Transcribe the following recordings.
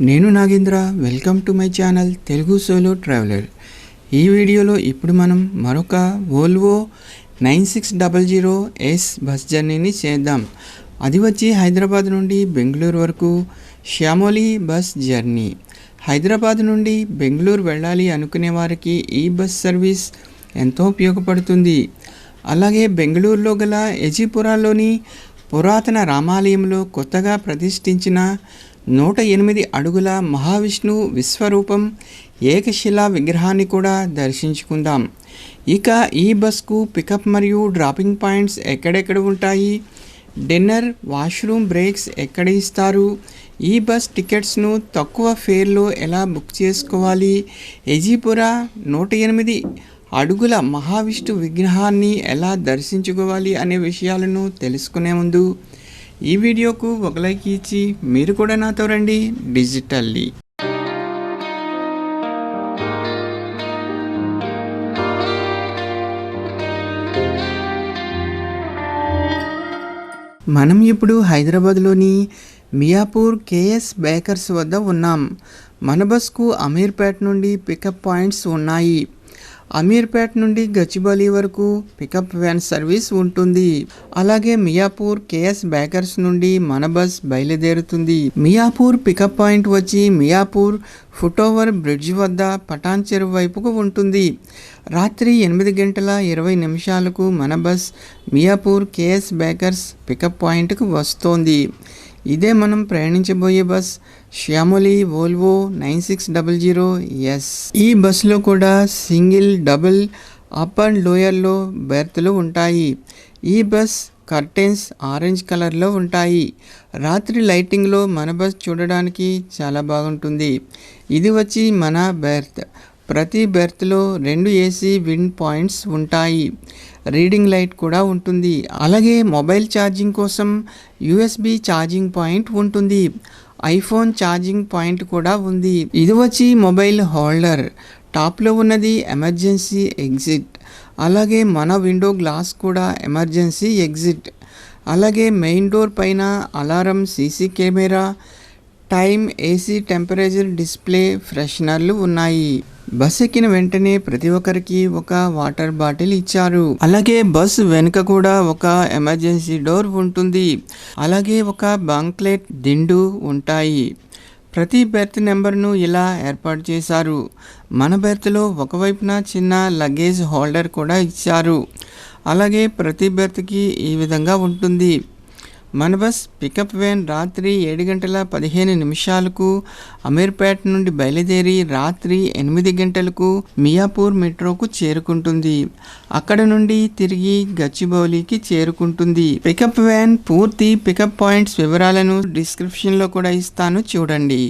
నేను Nagendra. Welcome to my channel Telugu solo traveller. ఈ వీడియోలో ఇప్పుడు మనం మరొక వోల్వో 9600S బస్ జర్నీని చేద్దాం. అది వచ్చి హైదరాబాద్ నుండి బెంగళూరు వరకు శ్యామోలి బస్ జర్నీ. హైదరాబాద్ నుండి బెంగళూరు వెళ్ళాలి అనుకునే వారికి ఈ బస్ సర్వీస్ ఎంతో ఉపయోగపడుతుంది. అలాగే బెంగళూరులో గల ఎజిపురాలోని పురాతన రామాలయంలో కొత్తగా ప్రతిష్ఠించిన 108 అడుగుల మహావిష్ణు విశ్వరూపం ఏకశిలా విగ్రహాన్ని కూడా దర్శించుకుందాం. ఇక ఈ బస్కు పికప్ మరియు డ్రాపింగ్ పాయింట్స్ ఎక్కడెక్కడ ఉంటాయి, డిన్నర్, వాష్రూమ్ బ్రేక్స్ ఎక్కడ ఇస్తారు, ఈ బస్ టికెట్స్ను తక్కువ ఫేర్లో ఎలా బుక్ చేసుకోవాలి, ఎజిపురా 108 అడుగుల మహావిష్ణు విగ్రహాన్ని ఎలా దర్శించుకోవాలి అనే విషయాలను తెలుసుకునే ముందు ఈ వీడియోకు ఒక లైక్ ఇచ్చి మీరు కూడా నాతో రండి డిజిటల్లీ. మనం ఇప్పుడు హైదరాబాద్లోని మియాపూర్ కేఎస్ బేకర్స్ వద్ద ఉన్నాం. మన బస్కు అమీర్పేట నుండి పికప్ పాయింట్స్ ఉన్నాయి. అమీర్పేట నుండి గచ్చిబౌలి వరకు పికప్ వ్యాన్ సర్వీస్ ఉంటుంది. అలాగే మియాపూర్ కేఎస్ బేకర్స్ నుండి మన బస్ బయలుదేరుతుంది. మియాపూర్ పికప్ పాయింట్ వచ్చి మియాపూర్ ఫుట్ఓవర్ బ్రిడ్జ్ వద్ద పటాన్ చెరువు వైపుకు ఉంటుంది. రాత్రి 8 గంటల 20 నిమిషాలకు మన bus Miyapur KS Bakers pickup పాయింట్కు వస్తోంది. ఇదే మనం ప్రయాణించబోయే బస్ శ్యామోలి వోల్వో 9600S. ఈ బస్సులో కూడా సింగిల్, డబుల్, అప్ అండ్ లోయర్లో బెర్త్లు ఉంటాయి. ఈ బస్ కర్టెన్స్ ఆరెంజ్ కలర్లో ఉంటాయి. రాత్రి లైటింగ్లో మన బస్ చూడడానికి చాలా బాగుంటుంది. ఇది వచ్చి మన బెర్త్. ప్రతి బెర్త్లో 2 ఏసీ విండ్ పాయింట్స్ ఉంటాయి. రీడింగ్ లైట్ కూడా ఉంటుంది. అలాగే మొబైల్ ఛార్జింగ్ కోసం USB ఛార్జింగ్ పాయింట్ ఉంటుంది. ఐఫోన్ ఛార్జింగ్ పాయింట్ కూడా ఉంది. ఇది వచ్చి మొబైల్ హోల్డర్. టాప్లో ఉన్నది ఎమర్జెన్సీ ఎగ్జిట్. అలాగే మన విండో గ్లాస్ కూడా ఎమర్జెన్సీ ఎగ్జిట్. అలాగే మెయిన్ డోర్ పైన alarm, CC camera, time, AC temperature display, ఫ్రెషనర్లు ఉన్నాయి. బస్ ఎక్కిన వెంటనే ప్రతి ఒక్కరికి ఒక వాటర్ బాటిల్ ఇచ్చారు. అలాగే బస్ వెనుక కూడా ఒక ఎమర్జెన్సీ డోర్ ఉంటుంది. అలాగే ఒక బంక్లెట్ దిండు ఉంటాయి. ప్రతి బెర్త్ నెంబర్ను ఇలా ఏర్పాటు చేశారు. మన బెర్త్లో ఒకవైపున చిన్న లగేజ్ హోల్డర్ కూడా ఇచ్చారు. అలాగే ప్రతి బెర్త్కి ఈ విధంగా ఉంటుంది. మన బస్ పికప్ వ్యాన్ రాత్రి 7 గంటల 15 నిమిషాలకు అమీర్పేట నుండి బయలుదేరి రాత్రి 8 గంటలకు మియాపూర్ మెట్రోకు చేరుకుంటుంది. అక్కడ నుండి తిరిగి గచ్చిబౌలికి చేరుకుంటుంది. పికప్ వ్యాన్ పూర్తి పికప్ పాయింట్స్ వివరాలను డిస్క్రిప్షన్లో కూడా ఇస్తాను, చూడండి.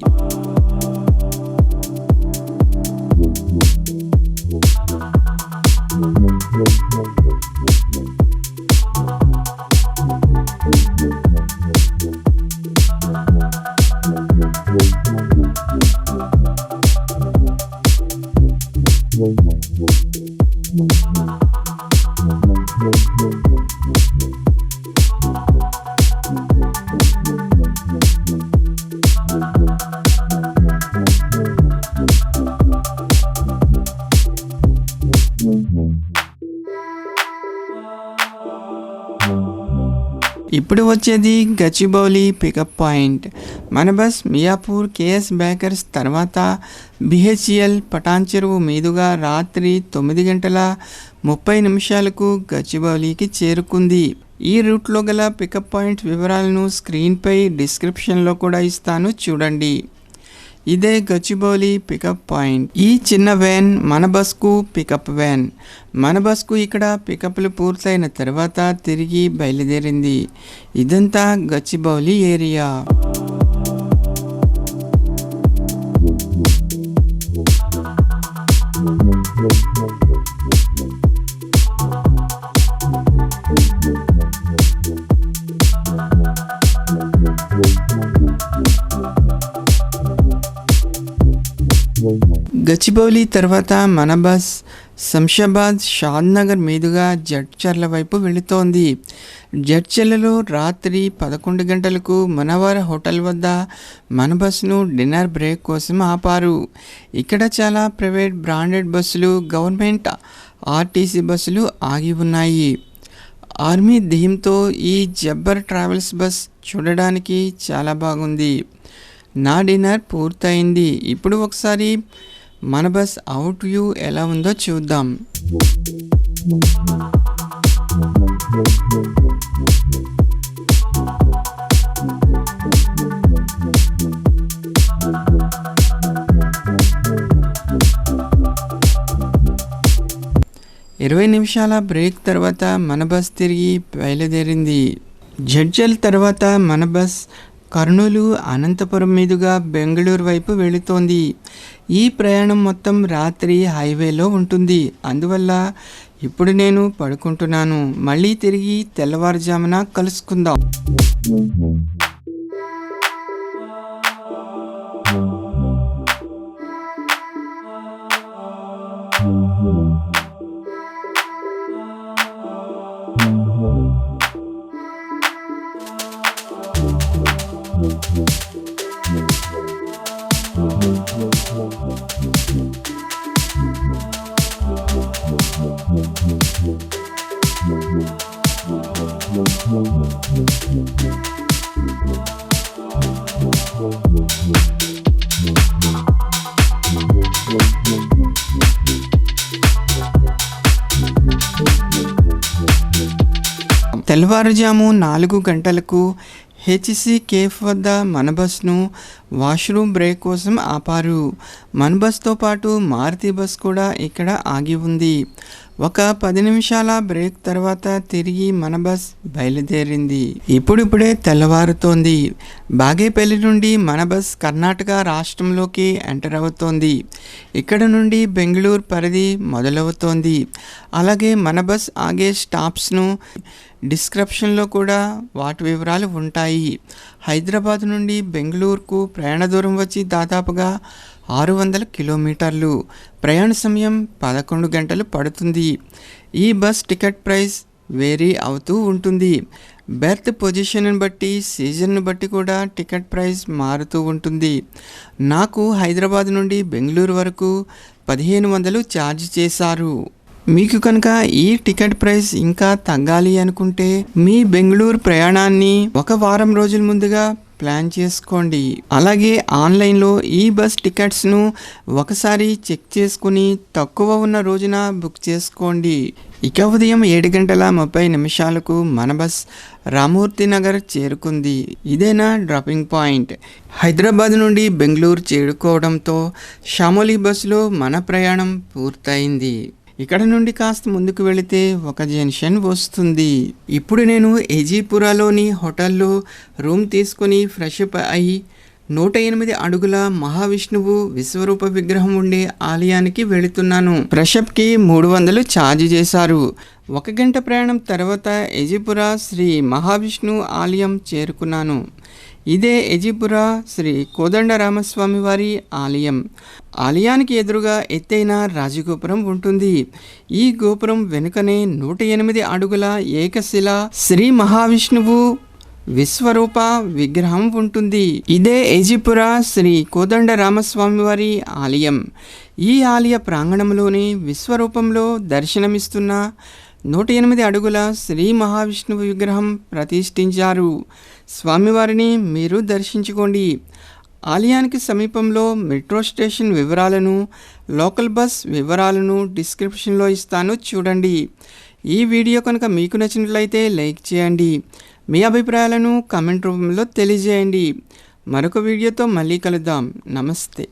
ఇప్పుడు వచ్చేది గచ్చిబౌలి పికప్ పాయింట్. మన బస్ మియాపూర్ కేఎస్ బేకర్స్ తర్వాత BHEL పటాన్ చెరువు మీదుగా రాత్రి 9 గంటల 30 నిమిషాలకు గచ్చిబౌలికి చేరుకుంది. ఈ రూట్లో గల పికప్ పాయింట్ వివరాలను స్క్రీన్పై డిస్క్రిప్షన్లో కూడా ఇస్తాను, చూడండి. ఇదే గచ్చిబౌలి పికప్ పాయింట్. ఈ చిన్న వ్యాన్ మన బస్కు పికప్ వ్యాన్. మన బస్కు ఇక్కడ పికప్లు పూర్తయిన తర్వాత తిరిగి బయలుదేరింది. ఇదంతా గచ్చిబౌలి ఏరియా. గచ్చిబౌలి తర్వాత మన బస్ శంషాబాద్ షాద్నగర్ మీదుగా జడ్చర్ల వైపు వెళుతోంది. జడ్చర్లలో రాత్రి 11 గంటలకు మనవర్ హోటల్ వద్ద మన బస్సును డిన్నర్ బ్రేక్ కోసం ఆపారు. ఇక్కడ చాలా ప్రైవేట్ బ్రాండెడ్ బస్సులు, గవర్నమెంట్ ఆర్టీసీ బస్సులు ఆగి ఉన్నాయి. ఆర్మీ థీమ్తో ఈ జబ్బర్ ట్రావెల్స్ బస్ చూడడానికి చాలా బాగుంది. నా డిన్నర్ పూర్తయింది. ఇప్పుడు ఒకసారి మన బస్ అవుట్ వ్యూ ఎలా ఉందో చూద్దాం. ఇరవై నిమిషాల బ్రేక్ తర్వాత మన బస్ తిరిగి బయలుదేరింది. జడ్చర్ల తర్వాత మన బస్ కర్నూలు, అనంతపురం మీదుగా బెంగళూరు వైపు వెళుతోంది. ఈ ప్రయాణం మొత్తం రాత్రి హైవేలో ఉంటుంది. అందువల్ల ఇప్పుడు నేను పడుకుంటున్నాను. మళ్ళీ తిరిగి తెల్లవారుజామున కలుసుకుందాం. తెల్లవారుజాము 4 గంటలకు హెచ్సి కేఫ్ వద్ద మన బస్ను వాష్రూమ్ బ్రేక్ కోసం ఆపారు. మన బస్తో పాటు మారుతి బస్ కూడా ఇక్కడ ఆగి ఉంది. ఒక 10 నిమిషాల బ్రేక్ తర్వాత తిరిగి మన బస్ బయలుదేరింది. ఇప్పుడిప్పుడే తెల్లవారుతోంది. బాగేపల్లి నుండి మన బస్ కర్ణాటక రాష్ట్రంలోకి ఎంటర్ అవుతోంది. ఇక్కడ నుండి బెంగళూరు పరిధి మొదలవుతోంది. అలాగే మన బస్ ఆగే స్టాప్స్ను డిస్క్రిప్షన్లో కూడా వాటి వివరాలు ఉంటాయి. హైదరాబాద్ నుండి బెంగళూరుకు ప్రయాణ దూరం వచ్చి దాదాపుగా 600 కిలోమీటర్లు. ప్రయాణ సమయం 11 గంటలు పడుతుంది. ఈ బస్ టికెట్ ప్రైస్ వేరీ అవుతూ ఉంటుంది. బెర్త్ పొజిషన్ను బట్టి, సీజన్ను బట్టి కూడా టికెట్ ప్రైస్ మారుతూ ఉంటుంది. నాకు హైదరాబాద్ నుండి బెంగళూరు వరకు 1500 ఛార్జ్ చేశారు. మీకు కనుక ఈ టికెట్ ప్రైస్ ఇంకా తగ్గాలి అనుకుంటే మీ బెంగళూరు ప్రయాణాన్ని ఒక వారం రోజుల ముందుగా ప్లాన్ చేసుకోండి. అలాగే ఆన్లైన్లో ఈ బస్ టికెట్స్ను ఒకసారి చెక్ చేసుకుని తక్కువ ఉన్న రోజున బుక్ చేసుకోండి. ఇక ఉదయం 7:30 మన బస్ రామూర్తి నగర్ చేరుకుంది. ఇదేనా డ్రాపింగ్ పాయింట్. హైదరాబాద్ నుండి బెంగళూరు చేరుకోవడంతో షామోలి బస్సులో మన ప్రయాణం పూర్తయింది. ఇక్కడ నుండి కాస్త ముందుకు వెళితే ఒక జంక్షన్ వస్తుంది. ఇప్పుడు నేను ఎజీపురాలోని హోటల్లో రూమ్ తీసుకుని ఫ్రెష్ అప్ అయి 108 అడుగుల మహావిష్ణువు విశ్వరూప విగ్రహం ఉండే ఆలయానికి వెళుతున్నాను. ఫ్రెష్ అప్కి 300 ఛార్జ్ చేశారు. 1 గంట ప్రయాణం తర్వాత ఎజీపురా శ్రీ మహావిష్ణు ఆలయం చేరుకున్నాను. ఇదే ఎజీపురా శ్రీ కోదండరామస్వామి వారి ఆలయం. ఆలయానికి ఎదురుగా ఎత్తైన రాజగోపురం ఉంటుంది. ఈ గోపురం వెనుకనే 108 అడుగుల ఏకశిల శ్రీ మహావిష్ణువు విశ్వరూప విగ్రహం ఉంటుంది. ఇదే ఎజీపురా శ్రీ కోదండరామస్వామి వారి ఆలయం. ఈ ఆలయ ప్రాంగణంలోని విశ్వరూపంలో దర్శనమిస్తున్న 108 అడుగుల శ్రీ మహావిష్ణువు విగ్రహం ప్రతిష్ఠించారు. స్వామివారిని మీరు దర్శించుకోండి. ఆలయానికి సమీపంలో మెట్రో స్టేషన్ వివరాలను, లోకల్ బస్ వివరాలను డిస్క్రిప్షన్లో ఇస్తాను, చూడండి. ఈ వీడియో కనుక మీకు నచ్చినట్లయితే లైక్ చేయండి. మీ అభిప్రాయాలను కామెంట్ రూపంలో తెలియజేయండి. మరొక వీడియోతో మళ్ళీ కలుద్దాం. నమస్తే.